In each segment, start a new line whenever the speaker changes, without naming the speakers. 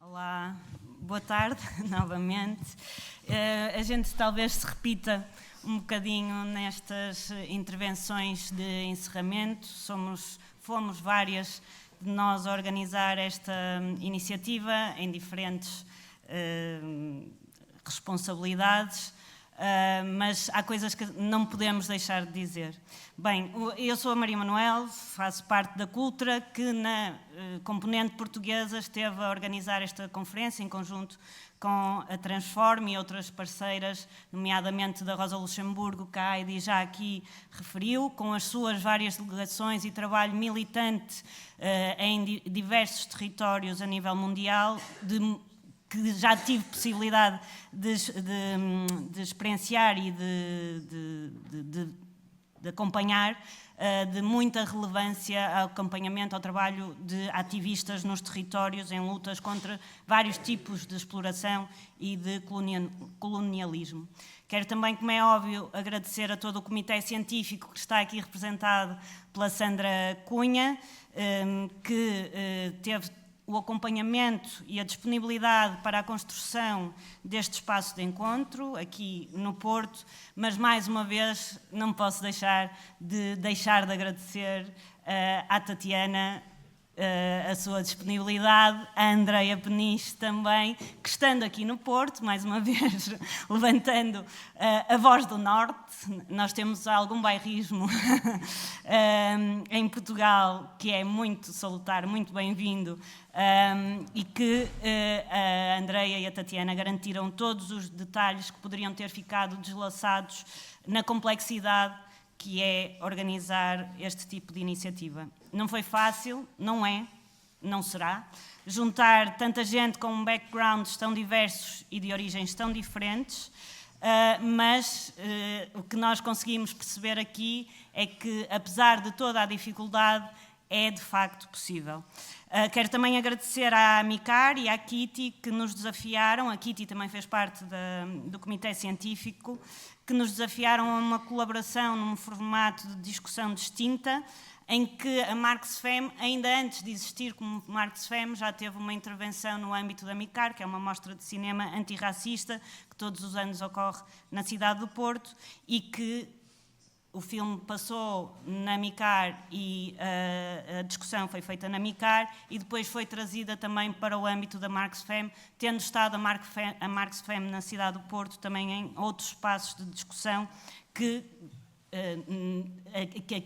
Olá, boa tarde novamente. A gente talvez se repita um bocadinho nestas intervenções de encerramento. Fomos várias de nós a organizar esta iniciativa em diferentes responsabilidades, mas há coisas que não podemos deixar de dizer. Bem, eu sou a Maria Manuel, faço parte da Cultra, que na componente portuguesa esteve a organizar esta conferência em conjunto com a Transforme e outras parceiras, nomeadamente da Rosa Luxemburgo, que a Heidi já aqui referiu, com as suas várias delegações e trabalho militante em diversos territórios a nível mundial, que já tive possibilidade de experienciar e de acompanhar, de muita relevância ao acompanhamento ao trabalho de ativistas nos territórios em lutas contra vários tipos de exploração e de colonialismo. Quero também, como é óbvio, agradecer a todo o comitê científico que está aqui representado pela Sandra Cunha, que teve o acompanhamento e a disponibilidade para a construção deste espaço de encontro aqui no Porto, mas mais uma vez não posso deixar de agradecer à Tatiana a sua disponibilidade, a Andreia Peniche também, que estando aqui no Porto, mais uma vez levantando a voz do Norte. Nós temos algum bairrismo em Portugal que é muito salutar, muito bem-vindo, e que a Andreia e a Tatiana garantiram todos os detalhes que poderiam ter ficado deslaçados na complexidade que é organizar este tipo de iniciativa. Não foi fácil, não é, não será, juntar tanta gente com backgrounds tão diversos e de origens tão diferentes, mas o que nós conseguimos perceber aqui é que, apesar de toda a dificuldade, é de facto possível. Quero também agradecer à Amicar e à Kitty que nos desafiaram, a Kitty também fez parte do comitê científico, que nos desafiaram a uma colaboração num formato de discussão distinta, em que a Marxfem, ainda antes de existir como Marxfem, já teve uma intervenção no âmbito da Amicar, que é uma mostra de cinema antirracista, que todos os anos ocorre na cidade do Porto, e que o filme passou na Amicar e a discussão foi feita na Amicar e depois foi trazida também para o âmbito da Marxfem, tendo estado a Marxfem na cidade do Porto também em outros espaços de discussão que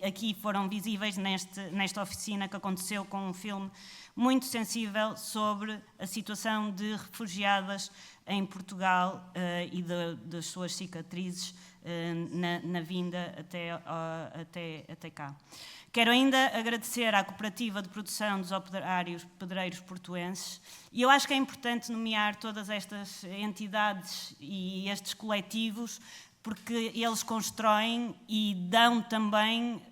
aqui foram visíveis nesta oficina que aconteceu com um filme muito sensível sobre a situação de refugiadas em Portugal e das suas cicatrizes na vinda até cá. Quero ainda agradecer à Cooperativa de Produção dos Operários Pedreiros Portuenses, e eu acho que é importante nomear todas estas entidades e estes coletivos, porque eles constroem e dão também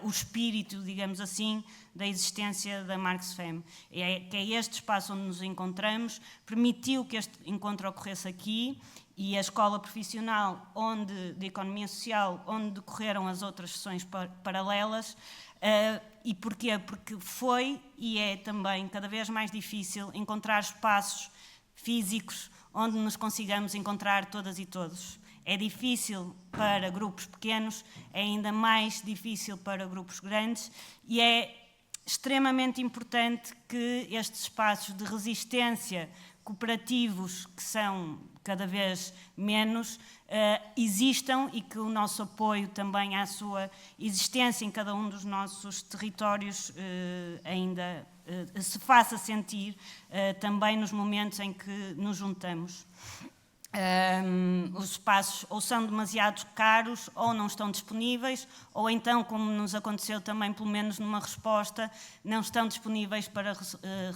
o espírito, digamos assim, da existência da Marxfem. Que é este espaço onde nos encontramos, permitiu que este encontro ocorresse aqui, e a Escola Profissional de Economia Social, onde decorreram as outras sessões paralelas. E porquê? Porque foi e é também cada vez mais difícil encontrar espaços físicos onde nos consigamos encontrar todas e todos. É difícil para grupos pequenos, é ainda mais difícil para grupos grandes, e é extremamente importante que estes espaços de resistência cooperativos, que são cada vez menos, existam, e que o nosso apoio também à sua existência em cada um dos nossos territórios ainda se faça sentir também nos momentos em que nos juntamos. Os espaços ou são demasiado caros ou não estão disponíveis, ou então, como nos aconteceu também, pelo menos numa resposta, não estão disponíveis para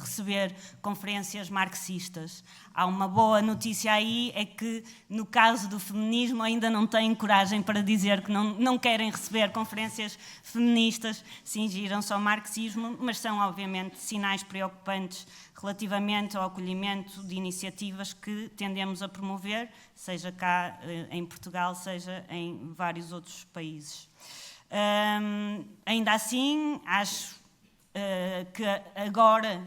receber conferências marxistas. Há uma boa notícia aí, é que no caso do feminismo ainda não têm coragem para dizer que não querem receber conferências feministas, cingiram-se ao marxismo, mas são obviamente sinais preocupantes relativamente ao acolhimento de iniciativas que tendemos a promover, seja cá em Portugal, seja em vários outros países. Ainda assim, acho que agora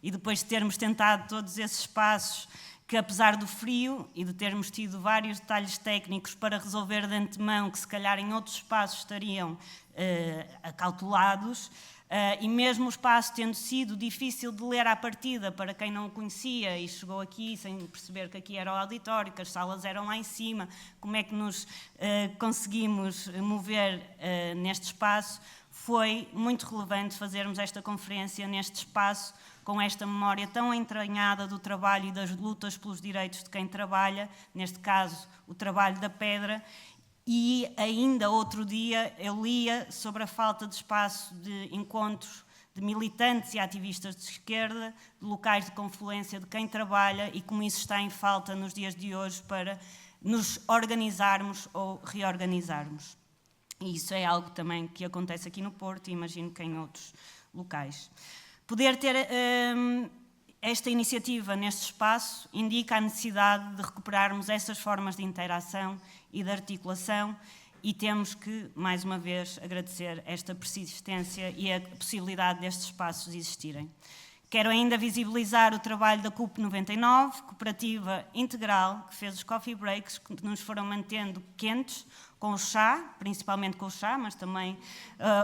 e depois de termos tentado todos esses espaços, que apesar do frio e de termos tido vários detalhes técnicos para resolver de antemão, que se calhar em outros espaços estariam acautelados, e mesmo o espaço tendo sido difícil de ler à partida para quem não o conhecia e chegou aqui sem perceber que aqui era o auditório, que as salas eram lá em cima, como é que nos conseguimos mover neste espaço, foi muito relevante fazermos esta conferência neste espaço, com esta memória tão entranhada do trabalho e das lutas pelos direitos de quem trabalha, neste caso o trabalho da pedra. E ainda outro dia eu lia sobre a falta de espaço de encontros de militantes e ativistas de esquerda, de locais de confluência de quem trabalha, e como isso está em falta nos dias de hoje para nos organizarmos ou reorganizarmos. E isso é algo também que acontece aqui no Porto e imagino que em outros locais. Poder ter esta iniciativa neste espaço indica a necessidade de recuperarmos essas formas de interação e de articulação, e temos que, mais uma vez, agradecer esta persistência e a possibilidade destes espaços existirem. Quero ainda visibilizar o trabalho da CUP 99, cooperativa integral, que fez os coffee breaks, que nos foram mantendo quentes, com o chá, principalmente com o chá, mas também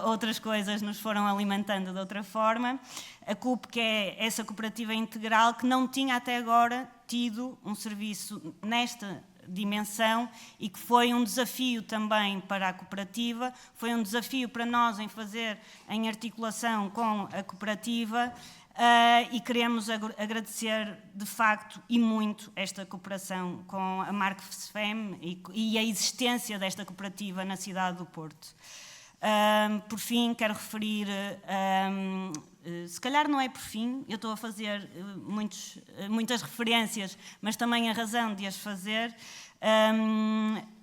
outras coisas nos foram alimentando de outra forma. A CUP, que é essa cooperativa integral, que não tinha até agora tido um serviço nesta dimensão e que foi um desafio também para a cooperativa, foi um desafio para nós em fazer em articulação com a cooperativa. E queremos agradecer, de facto, e muito esta cooperação com a Marx-FEM e a existência desta cooperativa na cidade do Porto. Por fim, quero referir, se calhar não é por fim, eu estou a fazer muitas referências, mas também a razão de as fazer,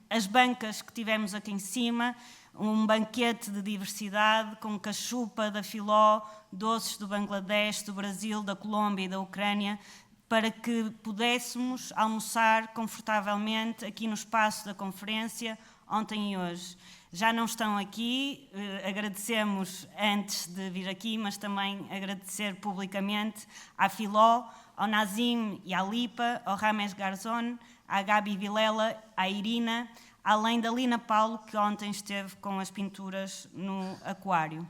as bancas que tivemos aqui em cima, um banquete de diversidade com cachupa da Filó, doces do Bangladesh, do Brasil, da Colômbia e da Ucrânia, para que pudéssemos almoçar confortavelmente aqui no espaço da conferência, ontem e hoje. Já não estão aqui, agradecemos antes de vir aqui, mas também agradecer publicamente à Filó, ao Nazim e à Lipa, ao Rames Garzón, à Gabi Vilela, à Irina, além da Lina Paulo, que ontem esteve com as pinturas no aquário.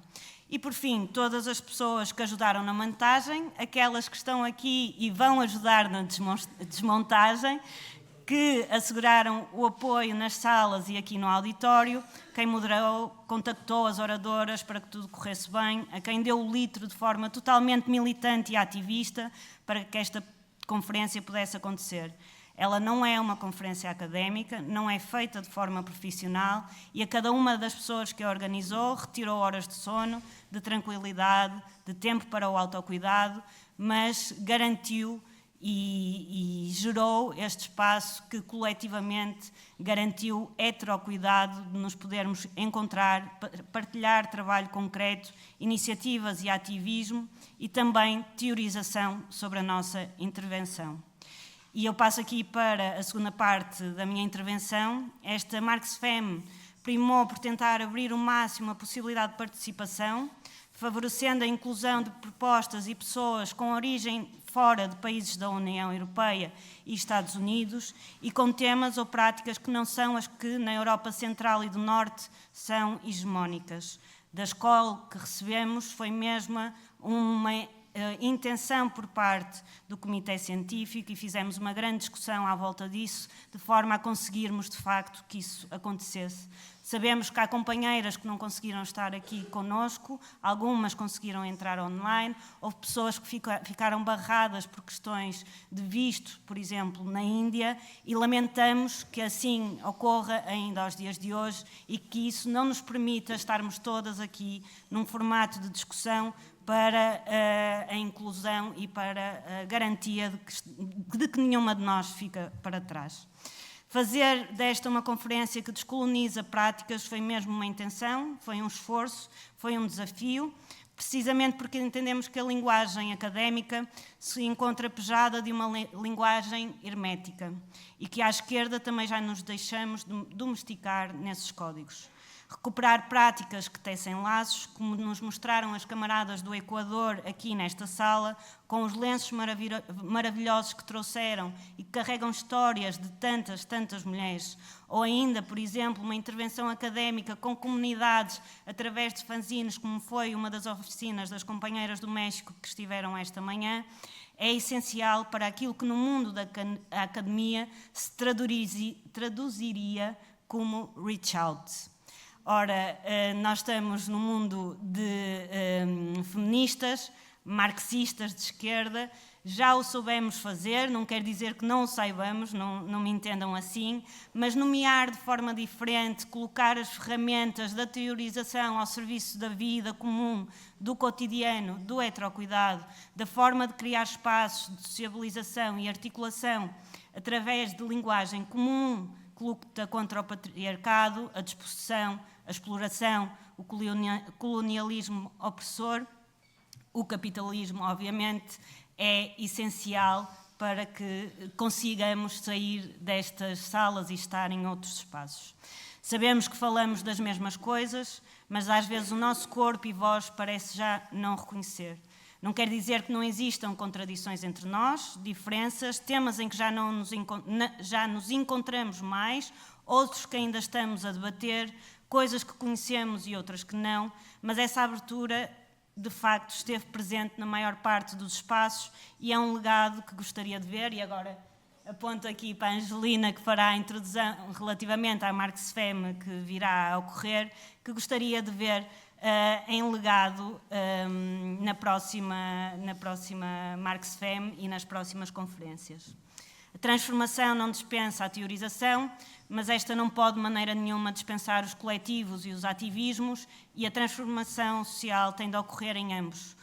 E, por fim, todas as pessoas que ajudaram na montagem, aquelas que estão aqui e vão ajudar na desmontagem, que asseguraram o apoio nas salas e aqui no auditório, quem moderou, contactou as oradoras para que tudo corresse bem, a quem deu o litro de forma totalmente militante e ativista para que esta conferência pudesse acontecer. Ela não é uma conferência académica, não é feita de forma profissional e a cada uma das pessoas que a organizou retirou horas de sono, de tranquilidade, de tempo para o autocuidado, mas garantiu e gerou este espaço que coletivamente garantiu heterocuidado de nos podermos encontrar, partilhar trabalho concreto, iniciativas e ativismo e também teorização sobre a nossa intervenção. E eu passo aqui para a segunda parte da minha intervenção. Esta Marx-FEM primou por tentar abrir o máximo a possibilidade de participação, favorecendo a inclusão de propostas e pessoas com origem fora de países da União Europeia e Estados Unidos e com temas ou práticas que não são as que na Europa Central e do Norte são hegemónicas. Da escola que recebemos foi mesmo uma intenção por parte do Comitê Científico e fizemos uma grande discussão à volta disso, de forma a conseguirmos, de facto, que isso acontecesse. Sabemos que há companheiras que não conseguiram estar aqui connosco, algumas conseguiram entrar online, houve pessoas que ficaram barradas por questões de visto, por exemplo, na Índia, e lamentamos que assim ocorra ainda aos dias de hoje e que isso não nos permita estarmos todas aqui num formato de discussão para a inclusão e para a garantia de que nenhuma de nós fica para trás. Fazer desta uma conferência que descoloniza práticas foi mesmo uma intenção, foi um esforço, foi um desafio, precisamente porque entendemos que a linguagem académica se encontra pejada de uma linguagem hermética e que à esquerda também já nos deixamos domesticar nesses códigos. Recuperar práticas que tecem laços, como nos mostraram as camaradas do Equador aqui nesta sala, com os lenços maravilhosos que trouxeram e que carregam histórias de tantas mulheres. Ou ainda, por exemplo, uma intervenção académica com comunidades através de fanzines, como foi uma das oficinas das companheiras do México que estiveram esta manhã, é essencial para aquilo que no mundo da academia se traduziria como reach out. Ora, nós estamos no mundo de feministas, marxistas de esquerda, já o soubemos fazer, não quer dizer que não o saibamos, não me entendam assim, mas nomear de forma diferente, colocar as ferramentas da teorização ao serviço da vida comum, do cotidiano, do heterocuidado, da forma de criar espaços de sociabilização e articulação através de linguagem comum, que luta contra o patriarcado, a disposição, a exploração, o colonialismo opressor, o capitalismo, obviamente, é essencial para que consigamos sair destas salas e estar em outros espaços. Sabemos que falamos das mesmas coisas, mas às vezes o nosso corpo e voz parece já não reconhecer. Não quer dizer que não existam contradições entre nós, diferenças, temas em que já nos encontramos mais, outros que ainda estamos a debater, coisas que conhecemos e outras que não, mas essa abertura, de facto, esteve presente na maior parte dos espaços e é um legado que gostaria de ver. E agora aponto aqui para a Angelina, que fará a introdução relativamente à Marx Fem, que virá a ocorrer, que gostaria de ver em legado na próxima Marx Fem e nas próximas conferências. A transformação não dispensa a teorização, mas esta não pode de maneira nenhuma dispensar os coletivos e os ativismos, e a transformação social tem de ocorrer em ambos,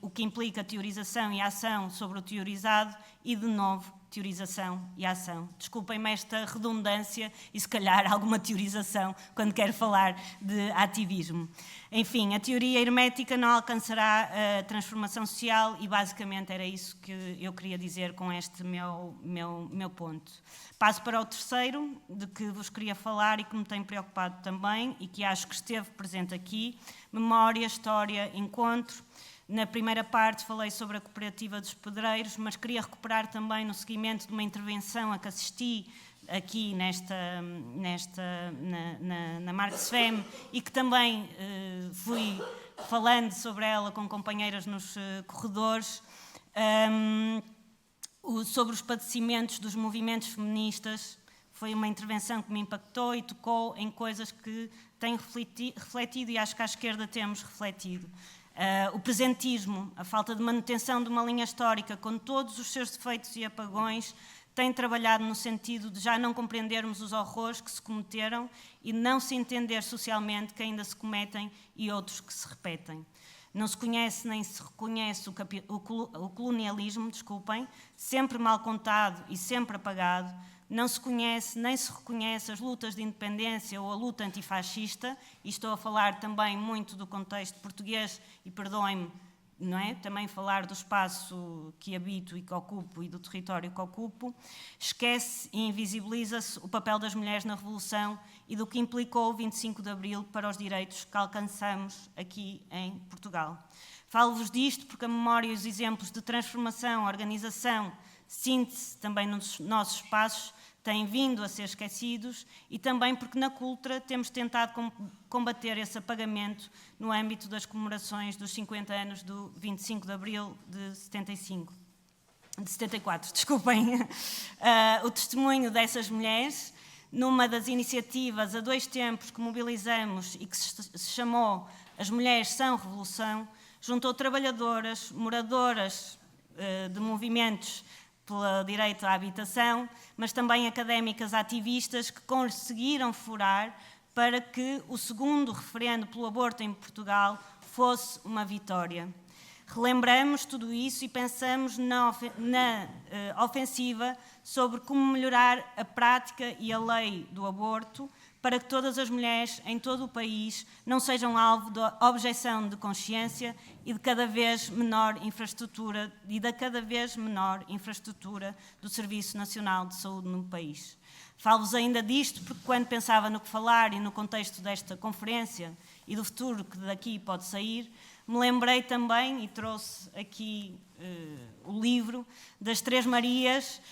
o que implica teorização e ação sobre o teorizado e, de novo, teorização e ação. Desculpem-me esta redundância e, se calhar, alguma teorização quando quero falar de ativismo. Enfim, a teoria hermética não alcançará a transformação social e, basicamente, era isso que eu queria dizer com este meu ponto. Passo para o terceiro, de que vos queria falar e que me tem preocupado também e que acho que esteve presente aqui: memória, história, encontro. Na primeira parte falei sobre a cooperativa dos pedreiros, mas queria recuperar também no seguimento de uma intervenção a que assisti aqui na Marx Fem e que também fui falando sobre ela com companheiras nos corredores, sobre os padecimentos dos movimentos feministas. Foi uma intervenção que me impactou e tocou em coisas que tenho refletido e acho que à esquerda temos refletido. O presentismo, a falta de manutenção de uma linha histórica com todos os seus defeitos e apagões, tem trabalhado no sentido de já não compreendermos os horrores que se cometeram e não se entender socialmente que ainda se cometem e outros que se repetem. Não se conhece nem se reconhece o colonialismo, sempre mal contado e sempre apagado. Não se conhece nem se reconhece as lutas de independência ou a luta antifascista, e estou a falar também muito do contexto português, e perdoem-me, não é? Também falar do espaço que habito e que ocupo e do território que ocupo. Esquece e invisibiliza-se o papel das mulheres na Revolução e do que implicou o 25 de Abril para os direitos que alcançamos aqui em Portugal. Falo-vos disto porque a memória e os exemplos de transformação, organização, síntese também nos nossos espaços têm vindo a ser esquecidos, e também porque na Cultura temos tentado combater esse apagamento no âmbito das comemorações dos 50 anos do 25 de Abril de 74. O testemunho dessas mulheres, numa das iniciativas a 2 tempos que mobilizamos e que se chamou As Mulheres São Revolução, juntou trabalhadoras, moradoras de movimentos pelo direito à habitação, mas também académicas ativistas que conseguiram furar para que o segundo referendo pelo aborto em Portugal fosse uma vitória. Relembramos tudo isso e pensamos na ofensiva sobre como melhorar a prática e a lei do aborto para que todas as mulheres em todo o país não sejam alvo da objeção de consciência e da cada vez menor infraestrutura do Serviço Nacional de Saúde no país. Falo-vos ainda disto porque, quando pensava no que falar e no contexto desta conferência e do futuro que daqui pode sair, me lembrei também, e trouxe aqui o livro, das Três Marias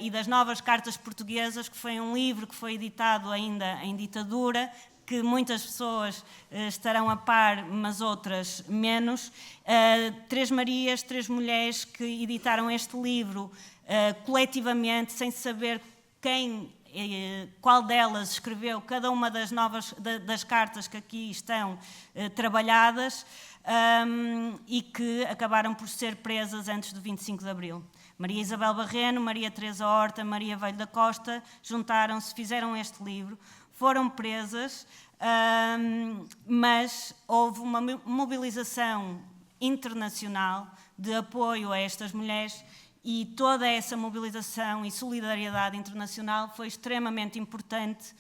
e das Novas Cartas Portuguesas, que foi um livro que foi editado ainda em ditadura, que muitas pessoas estarão a par, mas outras menos. Três Marias, três mulheres que editaram este livro coletivamente, sem saber qual delas escreveu cada uma das cartas que aqui estão trabalhadas, e que acabaram por ser presas antes do 25 de Abril. Maria Isabel Barreno, Maria Teresa Horta, Maria Velho da Costa juntaram-se, fizeram este livro, foram presas, mas houve uma mobilização internacional de apoio a estas mulheres, e toda essa mobilização e solidariedade internacional foi extremamente importante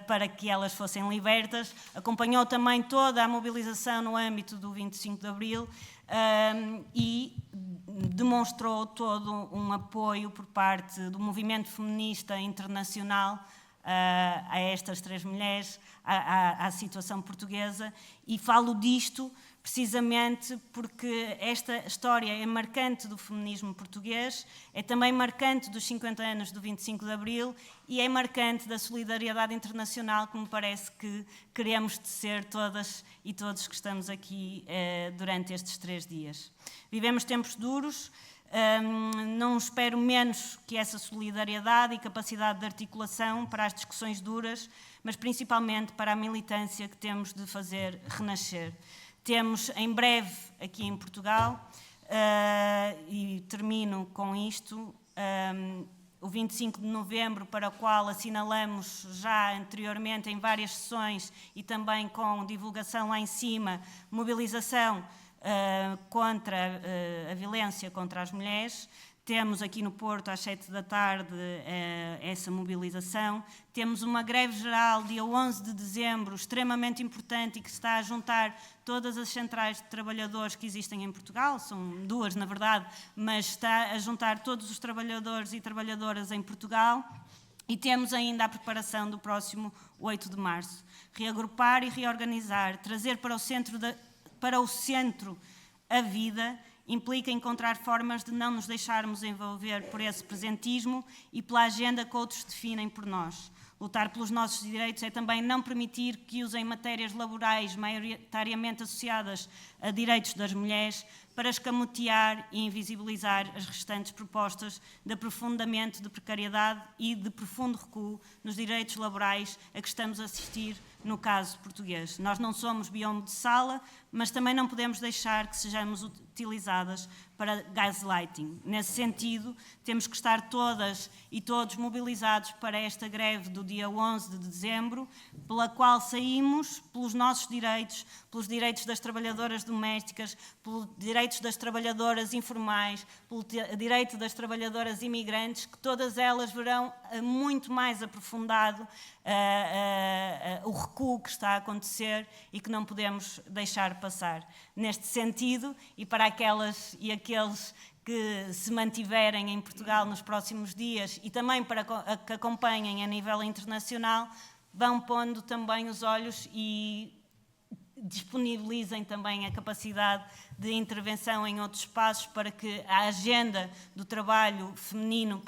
para que elas fossem libertas. Acompanhou também toda a mobilização no âmbito do 25 de Abril e demonstrou todo um apoio por parte do movimento feminista internacional a estas três mulheres, à situação portuguesa, e falo disto precisamente porque esta história é marcante do feminismo português, é também marcante dos 50 anos do 25 de Abril e é marcante da solidariedade internacional que me parece que queremos tecer todas e todos que estamos aqui durante estes 3 dias. Vivemos tempos duros, não espero menos que essa solidariedade e capacidade de articulação para as discussões duras, mas principalmente para a militância que temos de fazer renascer. Temos em breve aqui em Portugal, e termino com isto, o 25 de novembro, para o qual assinalamos já anteriormente em várias sessões e também com divulgação lá em cima, mobilização contra a violência contra as mulheres. Temos aqui no Porto, às 7 da tarde, essa mobilização. Temos uma greve geral, dia 11 de dezembro, extremamente importante e que está a juntar todas as centrais de trabalhadores que existem em Portugal, são 2 na verdade, mas está a juntar todos os trabalhadores e trabalhadoras em Portugal. E temos ainda a preparação do próximo 8 de março. Reagrupar e reorganizar, trazer para o centro a vida, implica encontrar formas de não nos deixarmos envolver por esse presentismo e pela agenda que outros definem por nós. Lutar pelos nossos direitos é também não permitir que usem matérias laborais maioritariamente associadas a direitos das mulheres para escamotear e invisibilizar as restantes propostas de aprofundamento de precariedade e de profundo recuo nos direitos laborais a que estamos a assistir no caso português. Nós não somos biombo de sala, mas também não podemos deixar que sejamos utilizadas para gaslighting. Nesse sentido, temos que estar todas e todos mobilizados para esta greve do dia 11 de dezembro, pela qual saímos pelos nossos direitos, pelos direitos das trabalhadoras domésticas, pelos direitos das trabalhadoras informais, pelo direito das trabalhadoras imigrantes, que todas elas verão muito mais aprofundado o recuo que está a acontecer e que não podemos deixar passar. Neste sentido, e para aquelas e aqueles que se mantiverem em Portugal nos próximos dias e também para que acompanhem a nível internacional, vão pondo também os olhos e disponibilizem também a capacidade de intervenção em outros espaços para que a agenda do trabalho feminino,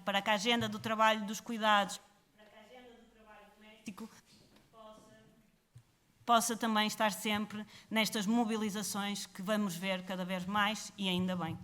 para que a agenda do trabalho dos cuidados, para que a agenda do trabalho doméstico possa também estar sempre nestas mobilizações que vamos ver cada vez mais, e ainda bem.